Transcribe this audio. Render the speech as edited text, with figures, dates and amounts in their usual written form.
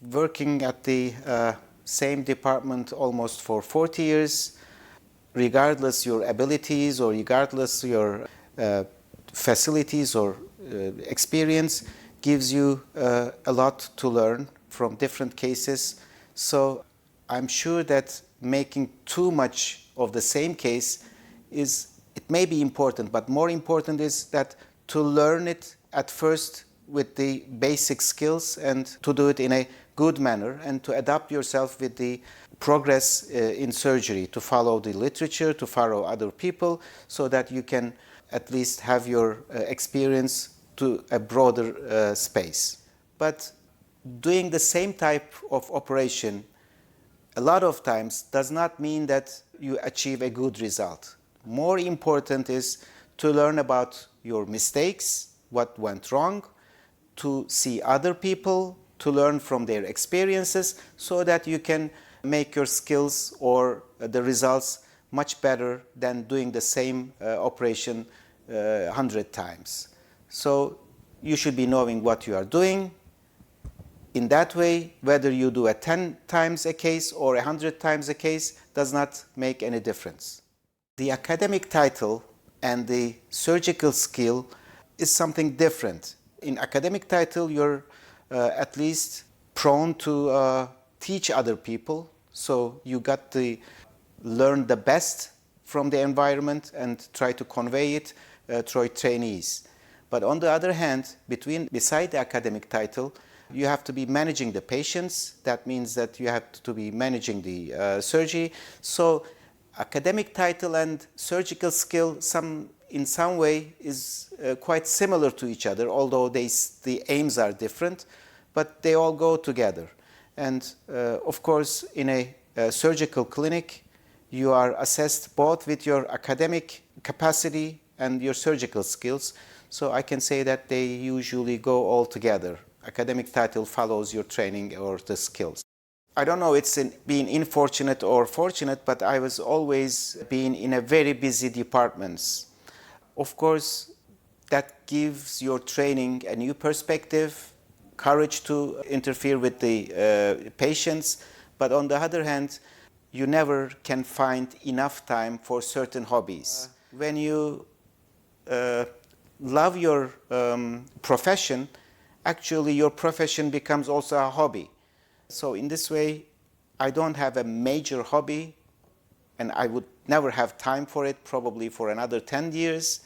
working at the same department almost for 40 years, regardless your abilities or regardless your facilities or experience, gives you a lot to learn from different cases. So I'm sure that making too much of the same case it may be important, but more important is that to learn it at first with the basic skills and to do it in a good manner and to adapt yourself with the progress in surgery, to follow the literature, to follow other people, so that you can at least have your experience to a broader space. But doing the same type of operation a lot of times does not mean that you achieve a good result. More important is to learn about your mistakes, what went wrong, to see other people, to learn from their experiences, so that you can make your skills or the results much better than doing the same operation 100 times. So you should be knowing what you are doing. In that way, whether you do 10 times a case or 100 times a case does not make any difference. The academic title and the surgical skill is something different. In academic title, you're at least prone to teach other people, so you got to learn the best from the environment and try to convey it to trainees. But on the other hand, beside the academic title, you have to be managing the patients. That means that you have to be managing the surgery. So academic title and surgical skill in some way is quite similar to each other, although the aims are different, but they all go together. And of course, in a surgical clinic, you are assessed both with your academic capacity and your surgical skills. So I can say that they usually go all together. Academic title follows your training or the skills. I don't know it's being unfortunate or fortunate, but I was always being in a very busy departments. Of course, that gives your training a new perspective, courage to interfere with the patients, but on the other hand, you never can find enough time for certain hobbies. When you love your profession, actually your profession becomes also a hobby. So in this way, I don't have a major hobby, and I would never have time for it, probably for another 10 years.